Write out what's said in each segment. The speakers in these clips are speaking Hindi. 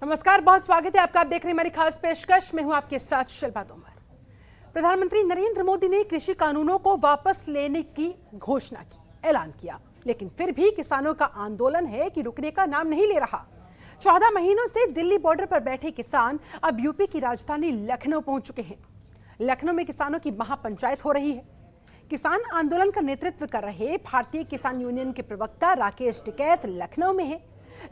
नमस्कार, बहुत स्वागत है आपका। आप देख रहे हैं हमारी खास पेशकश। मैं हूं आपके साथ शिल्पा तोमर। प्रधानमंत्री नरेंद्र मोदी ने कृषि कानूनों को वापस लेने की घोषणा की, ऐलान किया, लेकिन फिर भी किसानों का आंदोलन है कि रुकने का नाम नहीं ले रहा। 14 महीनों से दिल्ली बॉर्डर पर बैठे किसान अब यूपी की राजधानी लखनऊ पहुंच चुके हैं। लखनऊ में किसानों की महापंचायत हो रही है। किसान आंदोलन का नेतृत्व कर रहे भारतीय किसान यूनियन के प्रवक्ता राकेश टिकैत लखनऊ में है।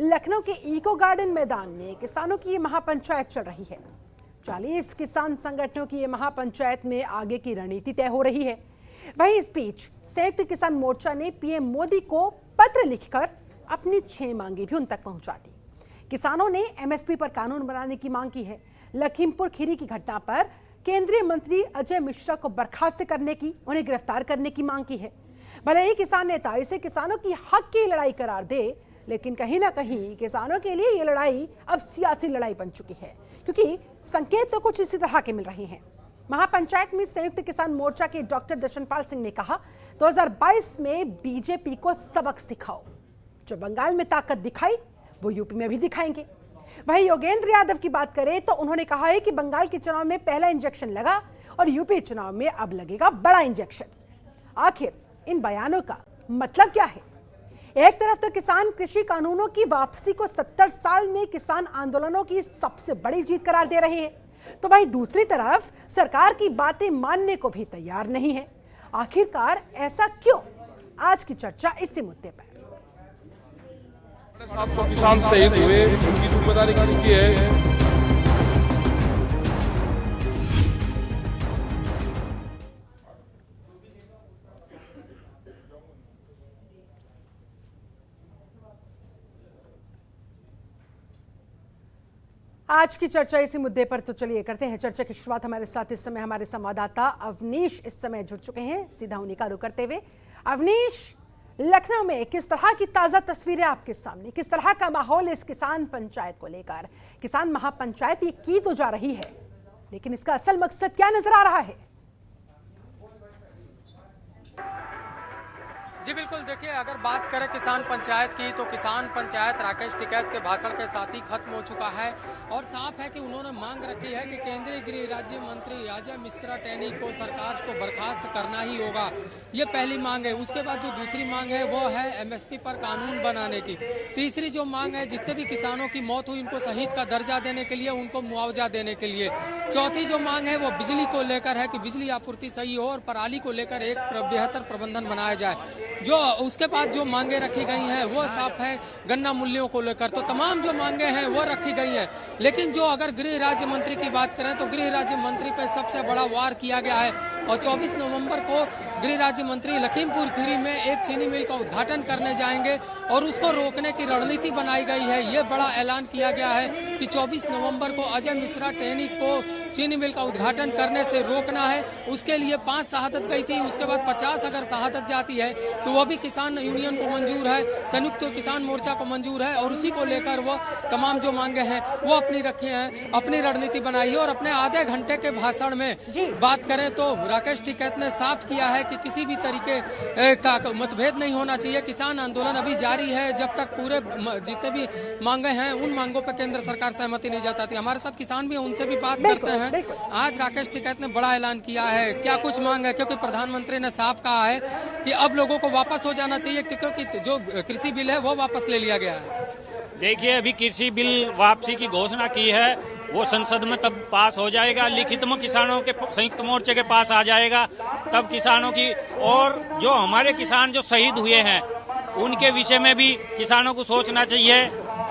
लखनऊ के इको गार्डन मैदान में किसानों की ये महापंचायत चल रही है। 40 किसान संगठनों की ये महापंचायत में आगे की रणनीति तय हो रही है। वहीं इस बीच संयुक्त किसान मोर्चा ने पीएम मोदी को पत्र लिखकर अपनी 6 मांगे भी उन तक पहुंचा दी। किसानों ने एमएसपी पर कानून बनाने की मांग की है। लखीमपुर खीरी की घटना पर केंद्रीय मंत्री अजय मिश्रा को बर्खास्त करने की, उन्हें गिरफ्तार करने की मांग की है। भले ही किसान नेता इसे किसानों की हक की लड़ाई करार दे, लेकिन कहीं ना कहीं किसानों के लिए ये लड़ाई अब सियासी लड़ाई बन चुकी है, क्योंकि संकेत तो कुछ इसी तरह के मिल रहे हैं। महापंचायत में संयुक्त किसान मोर्चा के डॉक्टर दर्शनपाल सिंह ने कहा, 2022 में बीजेपी को सबक सिखाओ। जो बंगाल में ताकत दिखाई वो यूपी में भी दिखाएंगे। वहीं योगेंद्र यादव की बात करें तो उन्होंने कहा है कि बंगाल के चुनाव में पहला इंजेक्शन लगा और यूपी चुनाव में अब लगेगा बड़ा इंजेक्शन। आखिर इन बयानों का मतलब क्या है? एक तरफ तो किसान कृषि कानूनों की वापसी को 70 साल में किसान आंदोलनों की सबसे बड़ी जीत करार दे रहे हैं, तो वहीं दूसरी तरफ सरकार की बातें मानने को भी तैयार नहीं है। आखिरकार ऐसा क्यों? आज की चर्चा इसी मुद्दे पर। 700 किसान शहीद हुए, उनकी जिम्मेदारी किसकी है? आज की चर्चा इसी मुद्दे पर, तो चलिए करते हैं चर्चा की शुरुआत। हमारे साथ इस समय हमारे संवाददाता अवनीश इस समय जुड़ चुके हैं। सीधा उन्हीं का रुख करते हुए, अवनीश, लखनऊ में किस तरह की ताजा तस्वीरें आपके सामने, किस तरह का माहौल इस किसान पंचायत को लेकर? किसान महापंचायत ये की तो जा रही है, लेकिन इसका असल मकसद क्या नजर आ रहा है? जी बिल्कुल, देखिए, अगर बात करें किसान पंचायत की तो किसान पंचायत राकेश टिकैत के भाषण के साथ ही खत्म हो चुका है और साफ है कि उन्होंने मांग रखी है कि केंद्रीय गृह राज्य मंत्री अजय मिश्रा टेनी को सरकार को बर्खास्त करना ही होगा। ये पहली मांग है। उसके बाद जो दूसरी मांग है वो है एमएसपी पर कानून बनाने की। तीसरी जो मांग है, जितने भी किसानों की मौत हुई उनको शहीद का दर्जा देने के लिए, उनको मुआवजा देने के लिए। चौथी जो मांग है वो बिजली को लेकर है कि बिजली आपूर्ति सही हो और पराली को लेकर एक बेहतर प्रबंधन बनाया जाए। जो उसके बाद जो मांगे रखी गई हैं वो साफ है गन्ना मूल्यों को लेकर। तो तमाम जो मांगे हैं वो रखी गई हैं, लेकिन जो अगर गृह राज्य मंत्री की बात करें तो गृह राज्य मंत्री पर सबसे बड़ा वार किया गया है और 24 नवंबर को गृह राज्य मंत्री लखीमपुर खीरी में एक चीनी मिल का उद्घाटन करने जाएंगे और उसको रोकने की रणनीति बनाई गई है। ये बड़ा ऐलान किया गया है कि 24 नवंबर को अजय मिश्रा टेनी को चीनी मिल का उद्घाटन करने से रोकना है। उसके लिए 5 शहादत गई थी, उसके बाद 50 अगर शहादत जाती है तो वो भी किसान यूनियन को मंजूर है, संयुक्त किसान मोर्चा को मंजूर है और उसी को लेकर वो तमाम जो मांगे हैं वो अपनी रखे हैं, अपनी रणनीति बनाई है। और अपने आधे घंटे के भाषण में बात करें तो राकेश टिकैत ने साफ किया है कि किसी भी तरीके का मतभेद नहीं होना चाहिए। किसान आंदोलन अभी जारी है जब तक पूरे जितने भी मांगे हैं उन मांगों पर केंद्र सरकार सहमति नहीं जताती। हमारे साथ किसान भी, उनसे भी बात करते हैं। आज राकेश टिकैत ने बड़ा ऐलान किया है, क्या कुछ मांग है? क्योंकि प्रधानमंत्री ने साफ कहा है कि अब लोगों को वापस हो जाना चाहिए, क्योंकि जो कृषि बिल है वो वापस ले लिया गया है। देखिए, अभी कृषि बिल वापसी की घोषणा की है, वो संसद में तब पास हो जाएगा, लिखित में किसानों के संयुक्त मोर्चे के पास आ जाएगा, तब किसानों की। और जो हमारे किसान जो शहीद हुए हैं उनके विषय में भी किसानों को सोचना चाहिए।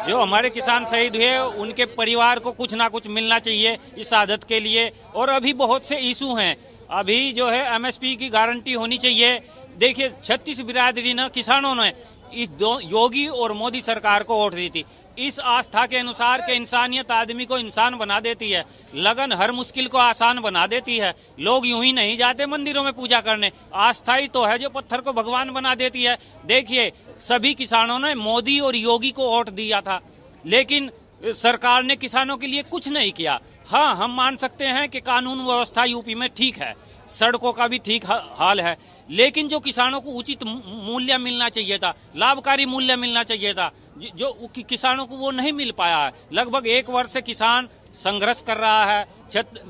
जो हमारे किसान शहीद हुए उनके परिवार को कुछ ना कुछ मिलना चाहिए इस आदत के लिए। और अभी बहुत से इशू हैं, अभी जो है एमएसपी की गारंटी होनी चाहिए। देखिए, 36 बिरादरी ने, किसानों ने इस योगी और मोदी सरकार को वोट दी थी। इस आस्था के अनुसार के इंसानियत आदमी को इंसान बना देती है, लगन हर मुश्किल को आसान बना देती है। लोग यूं ही नहीं जाते मंदिरों में पूजा करने, आस्था ही तो है जो पत्थर को भगवान बना देती है। देखिए, सभी किसानों ने मोदी और योगी को वोट दिया था, लेकिन सरकार ने किसानों के लिए कुछ नहीं किया। हाँ, हम मान सकते हैं कि कानून व्यवस्था यूपी में ठीक है, सड़कों का भी ठीक हाल है, लेकिन जो किसानों को उचित मूल्य मिलना चाहिए था, लाभकारी मूल्य मिलना चाहिए था, जो किसानों को वो नहीं मिल पाया है। लगभग 1 वर्ष से किसान संघर्ष कर रहा है।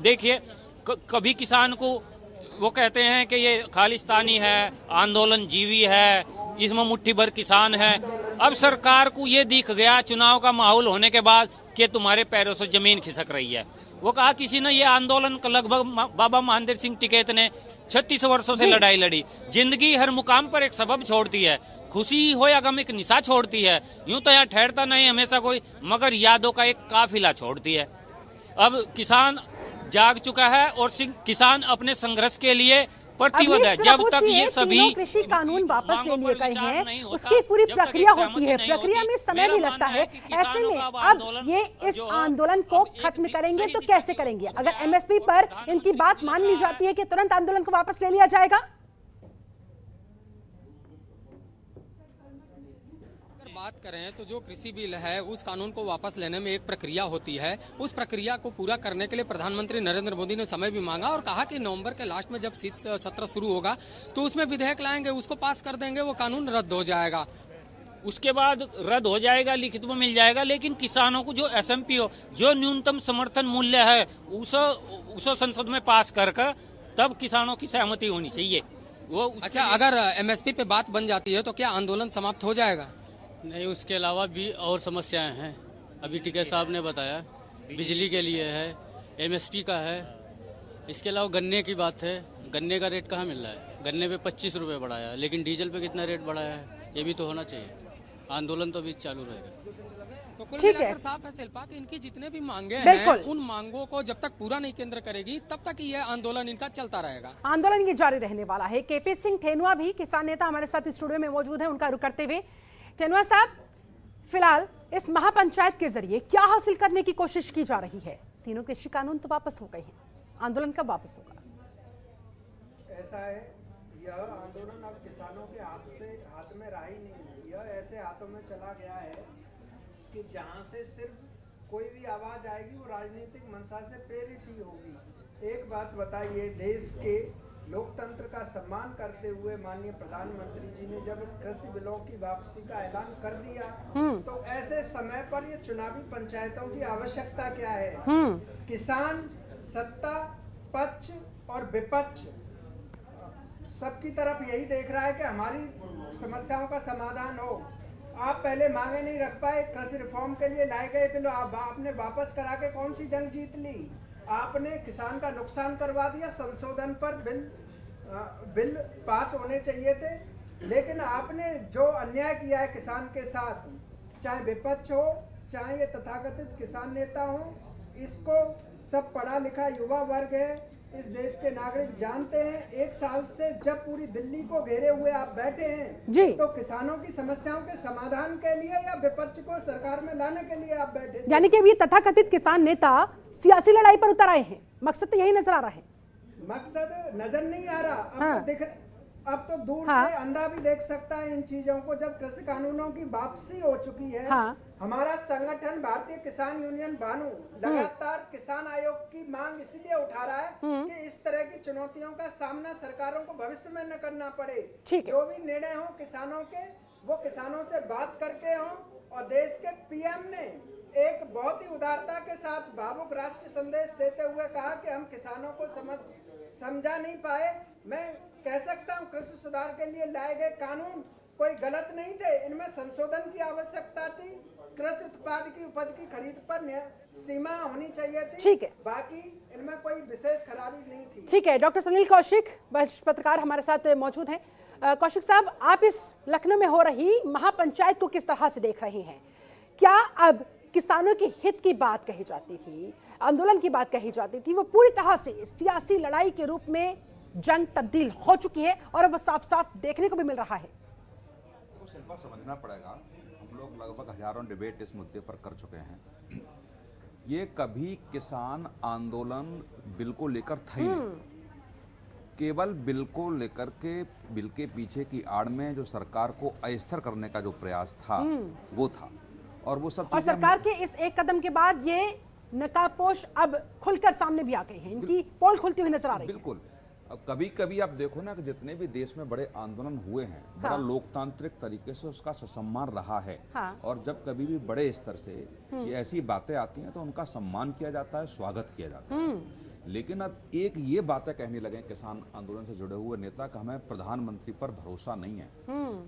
देखिए, कभी किसान को वो कहते हैं कि ये खालिस्तानी है, आंदोलन जीवी है, इसमें मुट्ठी भर किसान है। अब सरकार को ये दिख गया चुनाव का माहौल होने के बाद कि तुम्हारे पैरों से जमीन खिसक रही है। वो कहा किसी ने ये आंदोलन लगभग बाबा महेंद्र सिंह टिकैत ने 36 वर्षों से लड़ाई लड़ी। जिंदगी हर मुकाम पर एक सबब छोड़ती है, खुशी हो या गम एक निशा छोड़ती है। यूं तो यहाँ ठहरता नहीं हमेशा कोई, मगर यादों का एक काफिला छोड़ती है। अब किसान जाग चुका है और किसान अपने संघर्ष के लिए प्रतिबद्ध है। जब तक ये सभी कृषि कानून वापस ले लिए गए हैं, उसकी पूरी प्रक्रिया होती है, प्रक्रिया में समय भी लगता है। ऐसे में अब ये इस आंदोलन को खत्म करेंगे तो कैसे करेंगे? अगर एमएसपी पर इनकी बात मान ली जाती है कि तुरंत आंदोलन को वापस ले लिया जाएगा। बात करें तो जो कृषि बिल है उस कानून को वापस लेने में एक प्रक्रिया होती है। उस प्रक्रिया को पूरा करने के लिए प्रधानमंत्री नरेंद्र मोदी ने समय भी मांगा और कहा कि नवंबर के लास्ट में जब सत्र शुरू होगा तो उसमें विधेयक लाएंगे, उसको पास कर देंगे, वो कानून रद्द हो जाएगा। उसके बाद रद्द हो जाएगा, लिखित में मिल जाएगा। लेकिन किसानों को जो एसएमपी हो, जो न्यूनतम समर्थन मूल्य है, उसे संसद में पास करके तब किसानों की सहमति होनी चाहिए। वो अच्छा, अगर एमएसपी पे बात बन जाती है तो क्या आंदोलन समाप्त हो जाएगा? नहीं, उसके अलावा भी और समस्याएं हैं। अभी टिकैत साहब ने बताया, बिजली के लिए है, एमएसपी का है, इसके अलावा गन्ने की बात है। गन्ने का रेट कहाँ मिल रहा है? गन्ने पे 25 रुपए बढ़ाया है, लेकिन डीजल पे कितना रेट बढ़ाया है? ये भी तो होना चाहिए। आंदोलन तो अभी चालू रहेगा। तो ठीक है, साफ है शिल्पा कि इनकी जितने भी मांगे हैं उन मांगों को जब तक पूरा नहीं केंद्र करेगी तब तक ये आंदोलन इनका चलता रहेगा। आंदोलन ये जारी रहने वाला है। केपी सिंह ठेनुआ भी किसान नेता हमारे साथ स्टूडियो में मौजूद है, उनका रुख करते हुए। ठेनुआ साहब, फिलहाल इस महापंचायत के जरिए क्या हासिल करने की कोशिश की जा रही है? तीनों कृषि कानून तो वापस हो गए हैं, आंदोलन कब वापस होगा? ऐसा है, यह आंदोलन अब किसानों के हाथ में रहा ही नहीं। यह ऐसे हाथों में चला गया है कि जहां से सिर्फ कोई भी आवाज आएगी वो राजनीतिक मंशा से प्रेरित ही होगी। एक बात बताइए, देश के लोकतंत्र का सम्मान करते हुए माननीय प्रधानमंत्री जी ने जब कृषि बिलों की वापसी का ऐलान कर दिया तो ऐसे समय पर ये चुनावी पंचायतों की आवश्यकता क्या है? किसान, सत्ता पक्ष और विपक्ष सबकी तरफ यही देख रहा है कि हमारी समस्याओं का समाधान हो। आप पहले मांगे नहीं रख पाए, कृषि रिफॉर्म के लिए लाए गए बिल आपने वापस करा के कौन सी जंग जीत ली? आपने किसान का नुकसान करवा दिया। संशोधन पर बिल पास होने चाहिए थे, लेकिन आपने जो अन्याय किया है किसान के साथ, चाहे विपक्ष हो चाहे ये तथाकथित किसान नेता हो, इसको सब पढ़ा लिखा युवा वर्ग है, इस देश के नागरिक जानते हैं। 1 साल से जब पूरी दिल्ली को घेरे हुए आप बैठे हैं जी, तो किसानों की समस्याओं के समाधान के लिए या विपक्ष को सरकार में लाने के लिए आप बैठे? यानी कि अब ये तथाकथित किसान नेता सियासी लड़ाई पर उतर आए हैं। मकसद तो यही नजर आ रहा है। मकसद नजर नहीं आ रहा। अब तो दूर से अंधा भी देख सकता है इन चीजों को। जब कृषि कानूनों की वापसी हो चुकी है, हमारा संगठन भारतीय किसान यूनियन भानु लगातार किसान आयोग की मांग इसलिए उठा रहा है कि इस तरह की चुनौतियों का सामना सरकारों को भविष्य में न करना पड़े। जो भी निर्णय हो किसानों के, वो किसानों से बात करके हो। और देश के पीएम ने एक बहुत ही उदारता के साथ भावुक राष्ट्र संदेश देते हुए कहा कि हम किसानों को समझा नहीं पाए। मैं कह सकता हूं कृषि सुधार के लिए लाए गए कानून कोई गलत नहीं थे, इनमें संशोधन की आवश्यकता थी। कृषि उत्पाद की उपज की खरीद पर सीमा होनी चाहिए थी। ठीक है, बाकी इनमें कोई विशेष खराबी नहीं थी। ठीक है, डॉक्टर सुनील कौशिक पत्रकार हमारे साथ मौजूद हैं। कौशिक साहब, आप इस लखनऊ में हो रही महापंचायत को किस तरह से देख रहे हैं? क्या अब किसानों के हित की बात कही जाती थी, आंदोलन की बात कही जाती थी, वो पूरी तरह से सियासी लड़ाई के रूप में जंग तब्दील हो चुकी है और वो साफ साफ देखने को भी मिल रहा है? तो शिल्पा, समझना पड़ेगा, हम लोग लगभग हजारों डिबेट इस मुद्दे पर कर चुके हैं। ये कभी किसान आंदोलन बिल को लेकर था ही नहीं। केवल बिल को लेकर के, बिल के पीछे की आड़ में जो सरकार को अस्थिर करने का जो प्रयास था वो था। और वो सब, और सरकार के इस एक कदम के बाद ये नकाबपोश अब खुलकर सामने भी आ गए हैं, इनकी पोल खुलती हुई नजर आ रही है। बिल्कुल, अब कभी कभी आप देखो ना कि जितने भी देश में बड़े आंदोलन हुए हैं, बड़ा लोकतांत्रिक तरीके से उसका सम्मान रहा है। और जब कभी भी बड़े स्तर से ये ऐसी बातें आती हैं तो उनका सम्मान किया जाता है, स्वागत किया जाता है। लेकिन अब एक ये बातें कहने लगे किसान आंदोलन से जुड़े हुए नेता का हमें प्रधानमंत्री पर भरोसा नहीं है।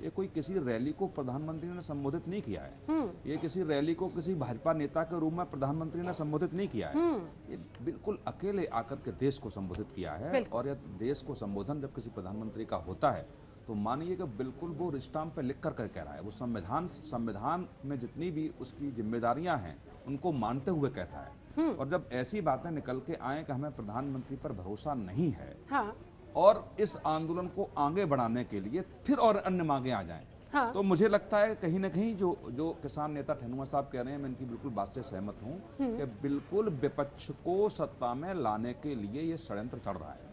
ये कोई किसी रैली को प्रधानमंत्री ने संबोधित नहीं किया है। ये किसी रैली को किसी भाजपा नेता के रूप में प्रधानमंत्री ने संबोधित नहीं किया है। ये बिल्कुल अकेले आकर के देश को संबोधित किया है। और यह देश को संबोधन जब किसी प्रधानमंत्री का होता है तो मानिए कि बिल्कुल वो स्टाम्प पे लिख कर कह रहा है। वो संविधान में जितनी भी उसकी जिम्मेदारियां हैं उनको मानते हुए कहता है। और जब ऐसी बातें निकल के आए कि हमें प्रधानमंत्री पर भरोसा नहीं है, और इस आंदोलन को आगे बढ़ाने के लिए फिर और अन्य मांगे आ जाएं, तो मुझे लगता है कहीं ना कहीं जो किसान नेता ठनुआ साहब कह रहे हैं, मैं इनकी बिल्कुल बात से सहमत हूं कि बिल्कुल विपक्ष को सत्ता में लाने के लिए ये षड्यंत्र चल रहा है।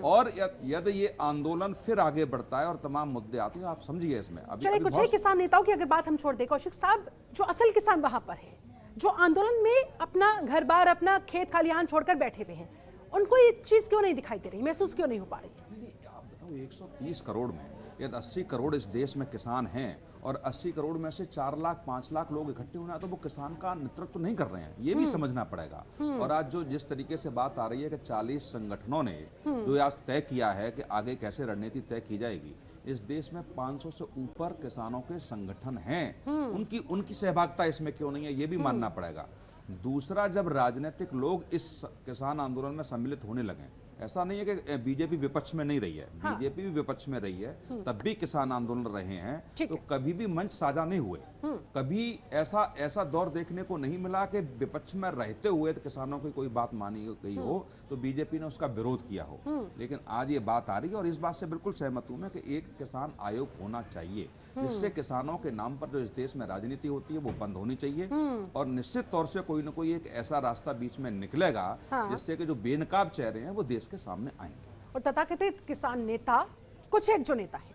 और यदि ये आंदोलन फिर आगे बढ़ता है और तमाम मुद्दे आते हैं, आप समझिए इसमें चलिए कुछ ही किसान नेताओं की अगर बात हम छोड़ दें, कौशिक साहब, जो असल किसान वहां पर है, जो आंदोलन में अपना घर बार, अपना खेत खलिहान छोड़कर बैठे हुए हैं, उनको ये चीज क्यों नहीं दिखाई दे रही, महसूस क्यों नहीं हो पा रही? आप बताओ, 130 करोड़ में यदि 80 करोड़ इस देश में किसान हैं और 80 करोड़ में से 4 लाख 5 लाख लोग इकट्ठे होना, तो वो किसान का नेतृत्व नहीं कर रहे हैं, ये भी समझना पड़ेगा। और आज जिस तरीके से बात आ रही है कि 40 संगठनों ने जो आज तय किया है कि आगे कैसे रणनीति तय की जाएगी, इस देश में 500 से ऊपर किसानों के संगठन हैं। उनकी सहभागिता इसमें क्यों नहीं है, ये भी मानना पड़ेगा। दूसरा, जब राजनीतिक लोग इस किसान आंदोलन में सम्मिलित होने लगे, ऐसा नहीं है कि बीजेपी विपक्ष में नहीं रही है, बीजेपी भी विपक्ष में रही है, तब भी किसान आंदोलन रहे हैं, तो कभी भी मंच साझा नहीं हुए। कभी ऐसा दौर देखने को नहीं मिला कि विपक्ष में रहते हुए तो किसानों की कोई बात मानी गई हो तो बीजेपी ने उसका विरोध किया हो। लेकिन आज ये बात आ रही है और इस बात से बिल्कुल सहमत हूं मैं कि एक किसान आयोग होना चाहिए, जिससे किसानों के नाम पर जो इस देश में राजनीति होती है वो बंद होनी चाहिए। और निश्चित तौर से कोई ना कोई एक ऐसा रास्ता बीच में निकलेगा जिससे कि जो बेनकाब चेहरे हैं वो देश के सामने आएंगे। और तथाकथित किसान नेता, कुछ एक जो नेता है,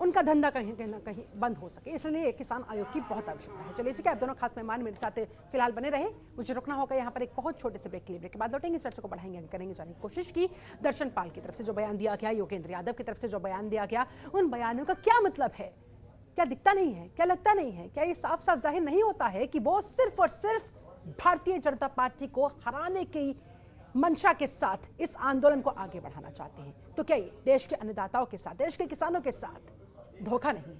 उनका धंधा कहीं ना कहीं बंद हो सके, इसलिए किसान आयोग की बहुत आवश्यकता है। चलिए ठीक है, आप दोनों खास मेहमान मेरे साथ फिलहाल बने रहे, मुझे रुकना होगा यहाँ पर एक बहुत छोटे से ब्रेक के लिए। ब्रेक के बाद लौटेंगे, चर्चा को बढ़ाएंगे, करेंगे जाने की कोशिश की दर्शन पाल की तरफ से जो बयान दिया गया, योगेंद्र यादव की तरफ से जो बयान दिया गया, उन बयानों का क्या मतलब है, क्या दिखता नहीं है, क्या लगता नहीं है, क्या ये साफ साफ जाहिर नहीं होता है कि वो सिर्फ और सिर्फ भारतीय जनता पार्टी को हराने की मंशा के साथ इस आंदोलन को आगे बढ़ाना चाहते हैं? तो क्या ये देश के अन्नदाताओं के साथ, देश के किसानों के साथ धोखा नहीं?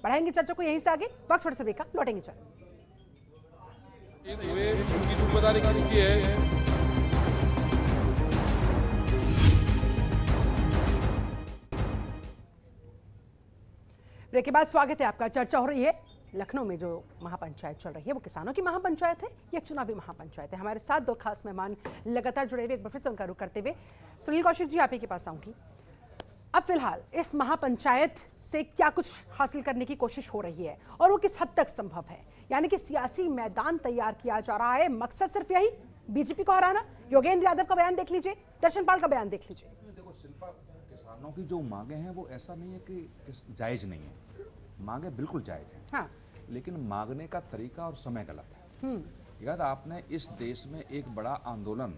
बढ़ाएंगे चर्चा को यहीं से आगे, वक्त छोटे से ब्रेक का, लौटेंगे चल। उनकी जिम्मेदारी किसकी है? ब्रेक के बाद स्वागत है आपका। चर्चा हो रही है लखनऊ में जो महापंचायत चल रही है, वो किसानों की महापंचायत है या चुनावी महापंचायत है? हमारे साथ दो खास मेहमान लगातार जुड़े हुए, एक बार फिर से उनका रुख करते हुए सुनील कौशिक जी, आप ही के पास आऊंगी। अब फिलहाल इस महापंचायत से क्या कुछ हासिल करने की कोशिश हो रही है और वो किस हद तक संभव है? यानी कि सियासी मैदान तैयार किया जा रहा है, मकसद सिर्फ यही, बीजेपी को हराना। योगेंद्र यादव का बयान देख लीजिए, दर्शन पाल का बयान देख लीजिए। देखो शिल्पा, किसानों की जो मांगे हैं वो ऐसा नहीं है कि जायज नहीं है, मांगे बिल्कुल जायज है। हाँ। लेकिन मांगने का तरीका और समय गलत है। याद आपने इस देश में एक बड़ा आंदोलन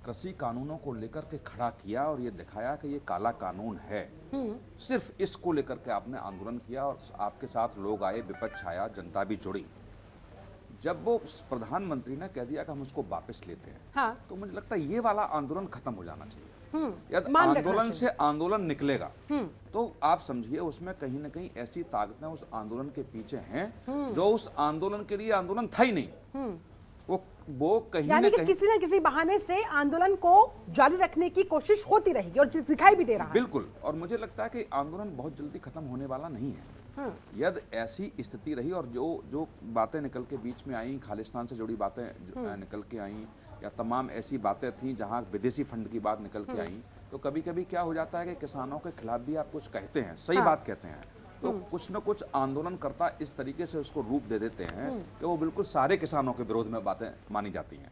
कृषि कानूनों को लेकर के खड़ा किया और ये दिखाया कि ये काला कानून है। सिर्फ इसको लेकर के आपने आंदोलन किया और आपके साथ लोग आए, विपक्ष आया, जनता भी जुड़ी। जब वो प्रधानमंत्री ने कह दिया कि हम उसको वापस लेते हैं, हाँ। तो मुझे लगता है ये वाला आंदोलन खत्म हो जाना चाहिए। यदि आंदोलन से आंदोलन निकलेगा तो आप समझिए उसमें कहीं ना कहीं ऐसी ताकतें उस आंदोलन के पीछे हैं जो उस आंदोलन के लिए आंदोलन था ही नहीं। वो कहीं यानी कि किसी न किसी बहाने से आंदोलन को जारी रखने की कोशिश होती रहेगी और दिखाई भी दे रहा है। बिल्कुल, और मुझे लगता है कि आंदोलन बहुत जल्दी खत्म होने वाला नहीं है। यदि ऐसी स्थिति रही और जो बातें निकल के बीच में आई, खालिस्तान से जुड़ी बातें निकल के आई, या तमाम ऐसी बातें थी जहां विदेशी फंड की बात निकल के आई, तो कभी कभी क्या हो जाता है कि किसानों के खिलाफ भी आप कुछ कहते हैं, सही बात कहते हैं, तो कुछ न कुछ आंदोलनकर्ता इस तरीके से उसको रूप दे देते हैं कि वो बिल्कुल सारे किसानों के विरोध में बातें मानी जाती हैं।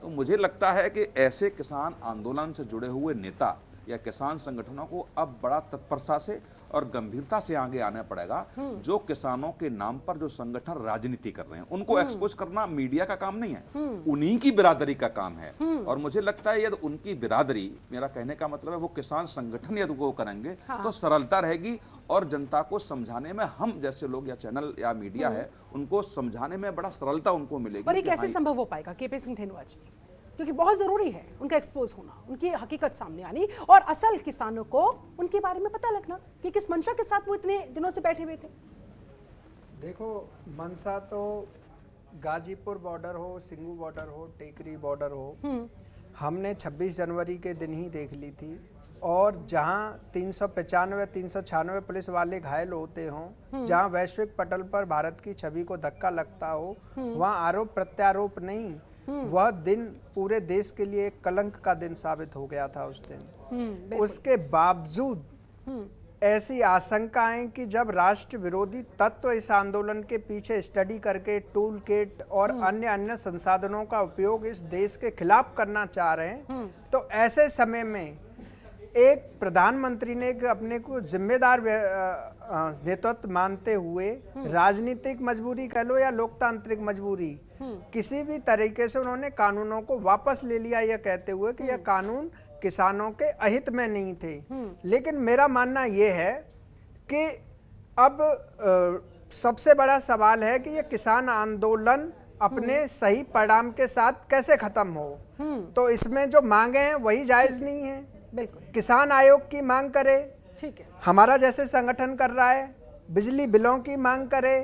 तो मुझे लगता है कि ऐसे किसान आंदोलन से जुड़े हुए नेता या किसान संगठनों को अब बड़ा तत्परता से और गंभीरता से आगे आना पड़ेगा। जो किसानों के नाम पर जो संगठन राजनीति कर रहे हैं उनको एक्सपोज करना मीडिया का काम नहीं है, उन्हीं की बिरादरी का काम है। और मुझे लगता है यदि उनकी बिरादरी, मेरा कहने का मतलब है वो किसान संगठन यदि वो करेंगे तो सरलता रहेगी और जनता को समझाने में, हम जैसे लोग या चैनल या मीडिया है उनको समझाने में बड़ा सरलता उनको मिलेगी। पर ये कैसे संभव हो पाएगा केपी सिंह धेनुआ जी? क्योंकि बहुत जरूरी है उनका एक्सपोज होना, उनकी हकीकत सामने आनी और असल किसानों को उनके बारे में पता लगना कि किस मंशा के साथ वो इतने दिनों से बैठे हुए थे। देखो, मंशा तो गाजीपुर बॉर्डर हो, सिंगू बॉर्डर हो, टेकरी बॉर्डर हो, हमने 26 जनवरी के दिन ही देख ली थी। और जहां 395-396 पुलिस वाले घायल होते हों, जहां वैश्विक पटल पर भारत की छवि को धक्का लगता हो, वहां आरोप प्रत्यारोप नहीं, वह दिन पूरे देश के लिए एक कलंक का दिन साबित हो गया था उस दिन। उसके बावजूद ऐसी आशंकाएं कि जब राष्ट्र विरोधी तत्व इस आंदोलन के पीछे स्टडी करके टूल किट और अन्य संसाधनों का उपयोग इस देश के खिलाफ करना चाह रहे हैं, तो ऐसे समय में एक प्रधानमंत्री ने अपने को जिम्मेदार नेतृत्व मानते हुए राजनीतिक मजबूरी कह लो या लोकतांत्रिक मजबूरी, किसी भी तरीके से उन्होंने कानूनों को वापस ले लिया, यह कहते हुए कि यह कानून किसानों के अहित में नहीं थे। लेकिन मेरा मानना यह है कि अब सबसे बड़ा सवाल है कि यह किसान आंदोलन अपने सही परिणाम के साथ कैसे खत्म हो। तो इसमें जो मांगे हैं वही जायज नहीं है। बिल्कुल, किसान आयोग की मांग करे, ठीक है, हमारा जैसे संगठन कर रहा है, बिजली बिलों की मांग करे,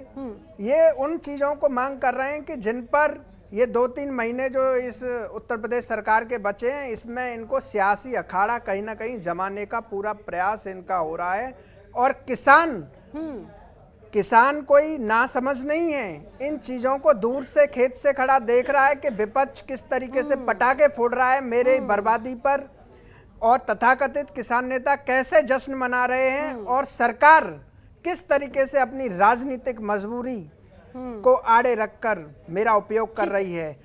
ये उन चीजों को मांग कर रहे हैं कि जिन पर ये 2-3 महीने जो इस उत्तर प्रदेश सरकार के बचे हैं, इसमें इनको सियासी अखाड़ा कहीं ना कहीं जमाने का पूरा प्रयास इनका हो रहा है। और किसान कोई नासमझ नहीं है, इन चीजों को दूर से खेत से खड़ा देख रहा है कि विपक्ष किस तरीके से पटाखे फोड़ रहा है मेरे बर्बादी पर, और तथाकथित किसान नेता कैसे जश्न मना रहे हैं, और सरकार किस तरीके से अपनी राजनीतिक मजबूरी को आड़े रखकर मेरा उपयोग कर रही है।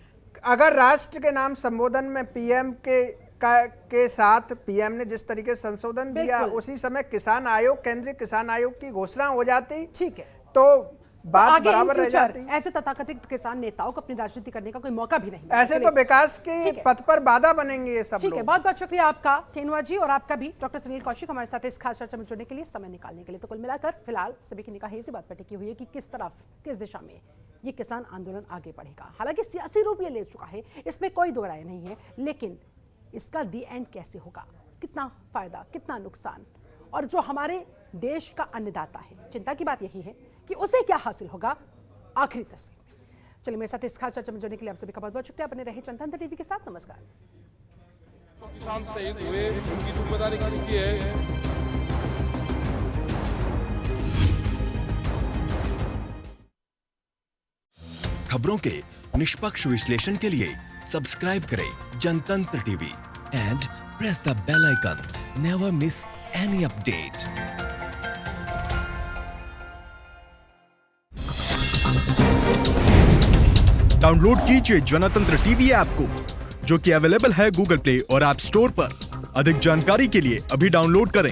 अगर राष्ट्र के नाम संबोधन में पीएम के साथ पीएम ने जिस तरीके से संशोधन दिया, उसी समय किसान आयोग, केंद्रीय किसान आयोग की घोषणा हो जाती, ठीक है, तो बात बराबर रह जाती। ऐसे तथाकथित किसान नेताओं को अपनी राजनीति करने का कोई मौका भी नहीं, ऐसे तो विकास के पथ पर बाधा बनेंगे ये सब लोग। ठीक है, बहुत बहुत शुक्रिया आपका धेनुआ जी, और आपका भी डॉक्टर सुनील कौशिक हमारे साथ इस खास चर्चा में जुड़ने के लिए, समय निकालने के लिए। तो कुल मिलाकर फिलहाल सभी की निगाहें इसी बात पर टिकी हुई है कि किस तरफ, किस दिशा में ये किसान आंदोलन आगे बढ़ेगा। हालांकि सियासी रूप ये ले चुका है, इसमें कोई दो राय नहीं है, लेकिन इसका दी एंड कैसे होगा, कितना फायदा, कितना नुकसान, और जो हमारे देश का अन्नदाता है, चिंता की बात यही है कि उसे क्या हासिल होगा आखिरी तस्वीर में। चलिए, मेरे साथ इस खास चर्चा में जुड़ने के लिए आप सभी का बहुत बहुत शुक्रिया। बने रहे जनतंत्र टीवी के साथ। नमस्कार। तो किसान शहीद हुए, उनकी जिम्मेदारी किसकी है? खबरों के निष्पक्ष विश्लेषण के लिए सब्सक्राइब करें Jantantra TV and press the bell icon. Never miss any update. Download कीजिए जनतंत्र टीवी ऐप को, जो कि अवेलेबल है गूगल प्ले और ऐप स्टोर पर। अधिक जानकारी के लिए अभी डाउनलोड करें।